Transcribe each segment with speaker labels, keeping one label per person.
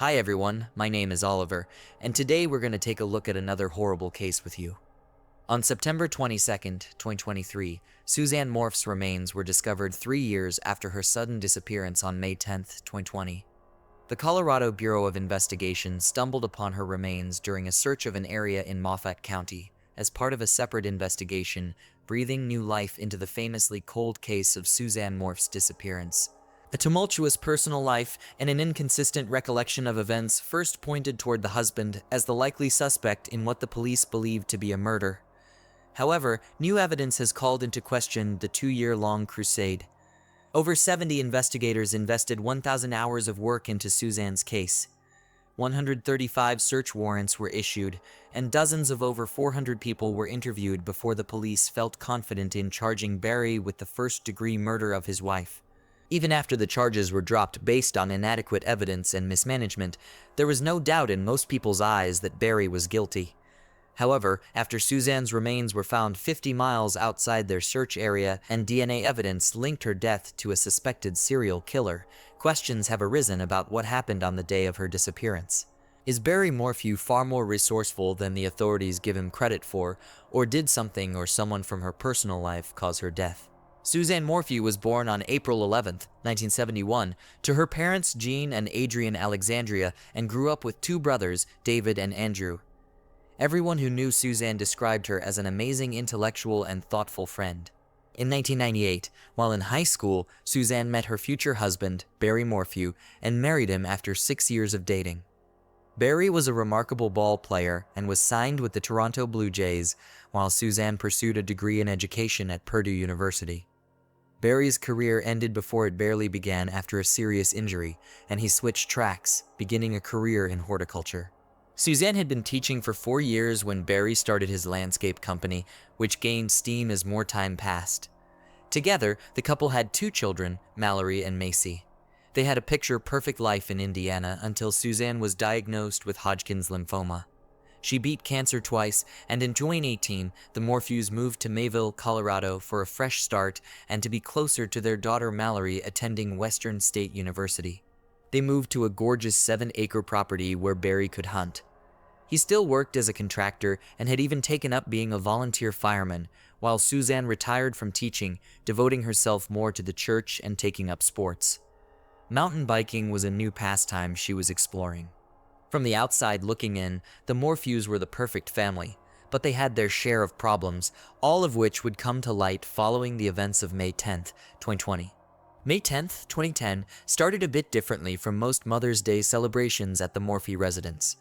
Speaker 1: Hi everyone, my name is Oliver, and today we're going to take a look at another horrible case with you. On September 22nd, 2023, Suzanne Morphew's remains were discovered 3 years after her sudden disappearance on May 10th, 2020. The Colorado Bureau of Investigation stumbled upon her remains during a search of an area in Moffat County as part of a separate investigation, breathing new life into the famously cold case of Suzanne Morphew's disappearance. A tumultuous personal life and an inconsistent recollection of events first pointed toward the husband as the likely suspect in what the police believed to be a murder. However, new evidence has called into question the 2-year-long crusade. Over 70 investigators invested 1,000 hours of work into Suzanne's case. 135 search warrants were issued, and dozens of over 400 people were interviewed before the police felt confident in charging Barry with the first-degree murder of his wife. Even after the charges were dropped based on inadequate evidence and mismanagement, there was no doubt in most people's eyes that Barry was guilty. However, after Suzanne's remains were found 50 miles outside their search area and DNA evidence linked her death to a suspected serial killer, questions have arisen about what happened on the day of her disappearance. Is Barry Morphew far more resourceful than the authorities give him credit for, or did something or someone from her personal life cause her death? Suzanne Morphew was born on April 11, 1971, to her parents Jean and Adrian Alexandria and grew up with 2 brothers, David and Andrew. Everyone who knew Suzanne described her as an amazing intellectual and thoughtful friend. In 1998, while in high school, Suzanne met her future husband, Barry Morphew, and married him after 6 years of dating. Barry was a remarkable ball player and was signed with the Toronto Blue Jays, while Suzanne pursued a degree in education at Purdue University. Barry's career ended before it barely began after a serious injury, and he switched tracks, beginning a career in horticulture. Suzanne had been teaching for 4 years when Barry started his landscape company, which gained steam as more time passed. Together, the couple had 2 children, Mallory and Macy. They had a picture-perfect life in Indiana until Suzanne was diagnosed with Hodgkin's lymphoma. She beat cancer twice, and in 2018, the Morphews moved to Mayville, Colorado for a fresh start and to be closer to their daughter Mallory attending Western State University. They moved to a gorgeous 7-acre property where Barry could hunt. He still worked as a contractor and had even taken up being a volunteer fireman, while Suzanne retired from teaching, devoting herself more to the church and taking up sports. Mountain biking was a new pastime she was exploring. From the outside looking in, the Morphews were the perfect family, but they had their share of problems, all of which would come to light following the events of May 10, 2020. May 10, 2010 started a bit differently from most Mother's Day celebrations at the Morphew residence.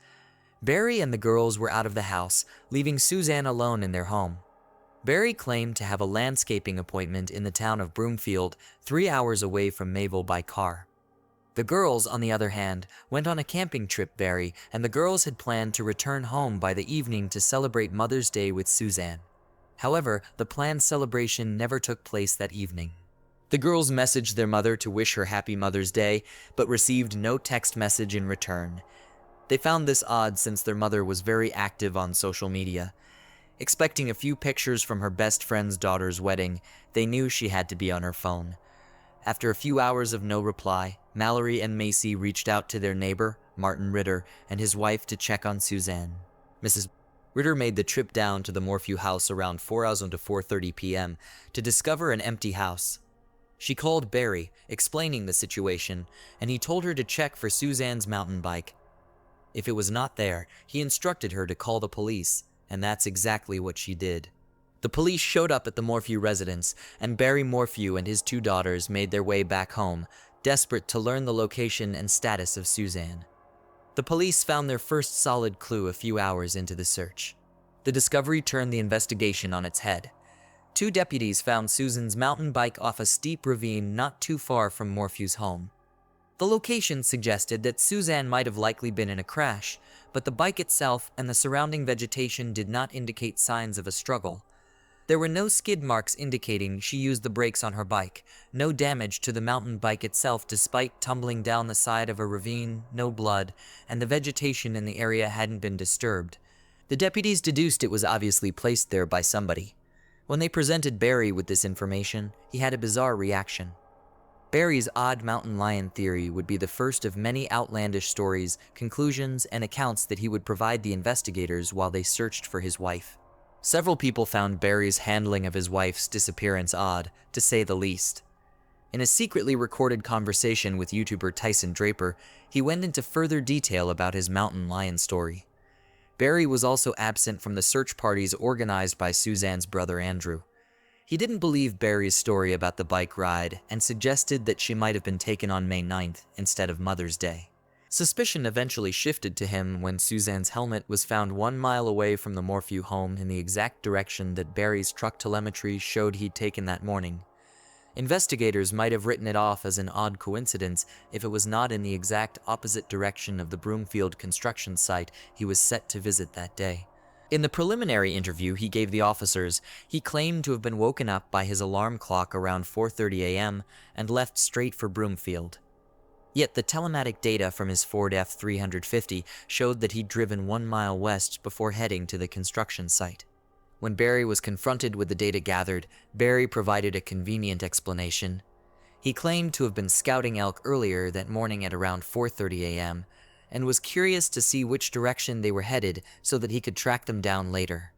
Speaker 1: Barry and the girls were out of the house, leaving Suzanne alone in their home. Barry claimed to have a landscaping appointment in the town of Broomfield, 3 hours away from Mayville by car. The girls, on the other hand, went on a camping trip Barry, and the girls had planned to return home by the evening to celebrate Mother's Day with Suzanne. However, the planned celebration never took place that evening. The girls messaged their mother to wish her happy Mother's Day, but received no text message in return. They found this odd since their mother was very active on social media. Expecting a few pictures from her best friend's daughter's wedding, they knew she had to be on her phone. After a few hours of no reply, Mallory and Macy reached out to their neighbor, Martin Ritter, and his wife to check on Suzanne. Mrs. Ritter made the trip down to the Morphew house around 4:00 to 4:30 p.m. to discover an empty house. She called Barry, explaining the situation, and he told her to check for Suzanne's mountain bike. If it was not there, he instructed her to call the police, and that's exactly what she did. The police showed up at the Morphew residence, and Barry Morphew and his 2 daughters made their way back home, desperate to learn the location and status of Suzanne. The police found their first solid clue a few hours into the search. The discovery turned the investigation on its head. 2 deputies found Susan's mountain bike off a steep ravine not too far from Morphew's home. The location suggested that Suzanne might have likely been in a crash, but the bike itself and the surrounding vegetation did not indicate signs of a struggle. There were no skid marks indicating she used the brakes on her bike, no damage to the mountain bike itself despite tumbling down the side of a ravine, no blood, and the vegetation in the area hadn't been disturbed. The deputies deduced it was obviously placed there by somebody. When they presented Barry with this information, he had a bizarre reaction. Barry's odd mountain lion theory would be the first of many outlandish stories, conclusions, and accounts that he would provide the investigators while they searched for his wife. Several people found Barry's handling of his wife's disappearance odd, to say the least. In a secretly recorded conversation with YouTuber Tyson Draper, he went into further detail about his mountain lion story. Barry was also absent from the search parties organized by Suzanne's brother Andrew. He didn't believe Barry's story about the bike ride and suggested that she might have been taken on May 9th instead of Mother's Day. Suspicion eventually shifted to him when Suzanne's helmet was found 1 mile away from the Morphew home in the exact direction that Barry's truck telemetry showed he'd taken that morning. Investigators might have written it off as an odd coincidence if it was not in the exact opposite direction of the Broomfield construction site he was set to visit that day. In the preliminary interview he gave the officers, he claimed to have been woken up by his alarm clock around 4:30 a.m. and left straight for Broomfield. Yet the telematic data from his Ford F-350 showed that he'd driven 1 mile west before heading to the construction site. When Barry was confronted with the data gathered, Barry provided a convenient explanation. He claimed to have been scouting elk earlier that morning at around 4:30 a.m., and was curious to see which direction they were headed so that he could track them down later.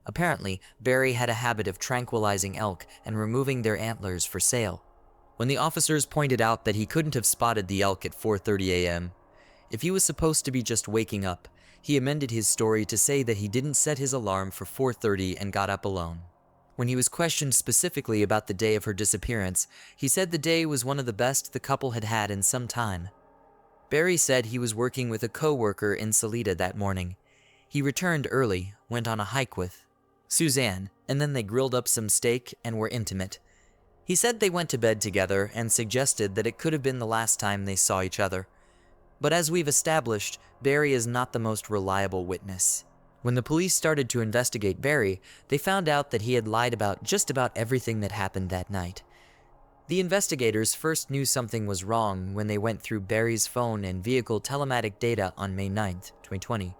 Speaker 1: Apparently, Barry had a habit of tranquilizing elk and removing their antlers for sale. When the officers pointed out that he couldn't have spotted the elk at 4:30 a.m., if he was supposed to be just waking up, he amended his story to say that he didn't set his alarm for 4:30 and got up alone. When he was questioned specifically about the day of her disappearance, he said the day was one of the best the couple had had in some time. Barry said he was working with a co-worker in Salida that morning. He returned early, went on a hike with Suzanne, and then they grilled up some steak and were intimate. He said they went to bed together and suggested that it could have been the last time they saw each other. But as we've established, Barry is not the most reliable witness. When the police started to investigate Barry, they found out that he had lied about just about everything that happened that night. The investigators first knew something was wrong when they went through Barry's phone and vehicle telematic data on May 9th, 2020.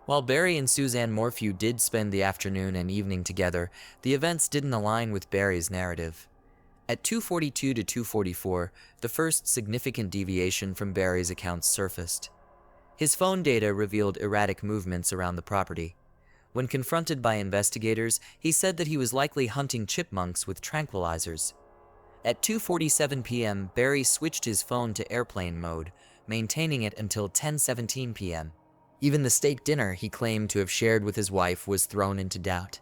Speaker 1: While Barry and Suzanne Morphew did spend the afternoon and evening together, the events didn't align with Barry's narrative. At 2:42 to 2:44, the first significant deviation from Barry's accounts surfaced. His phone data revealed erratic movements around the property. When confronted by investigators, he said that he was likely hunting chipmunks with tranquilizers. At 2:47 p.m., Barry switched his phone to airplane mode, maintaining it until 10:17 p.m. Even the steak dinner he claimed to have shared with his wife was thrown into doubt.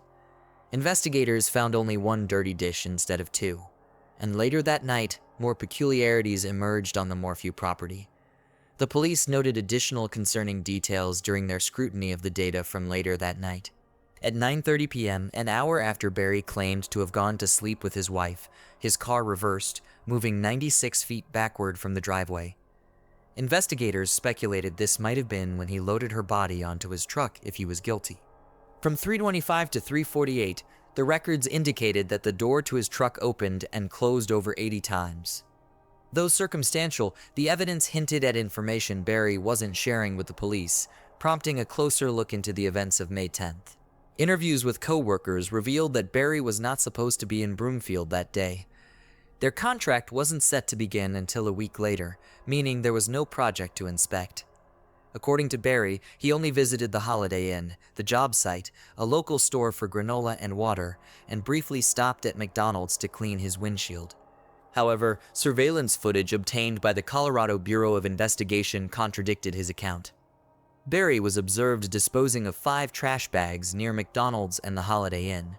Speaker 1: Investigators found only one dirty dish instead of two, and later that night, more peculiarities emerged on the Morphew property. The police noted additional concerning details during their scrutiny of the data from later that night. At 9:30 p.m., an hour after Barry claimed to have gone to sleep with his wife, his car reversed, moving 96 feet backward from the driveway. Investigators speculated this might have been when he loaded her body onto his truck if he was guilty. From 3:25 to 3:48, the records indicated that the door to his truck opened and closed over 80 times. Though circumstantial, the evidence hinted at information Barry wasn't sharing with the police, prompting a closer look into the events of May 10th. Interviews with co-workers revealed that Barry was not supposed to be in Broomfield that day. Their contract wasn't set to begin until a week later, meaning there was no project to inspect. According to Barry, he only visited the Holiday Inn, the job site, a local store for granola and water, and briefly stopped at McDonald's to clean his windshield. However, surveillance footage obtained by the Colorado Bureau of Investigation contradicted his account. Barry was observed disposing of 5 trash bags near McDonald's and the Holiday Inn.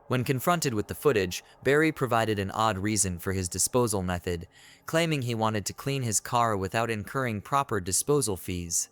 Speaker 1: When confronted with the footage, Barry provided an odd reason for his disposal method, claiming he wanted to clean his car without incurring proper disposal fees.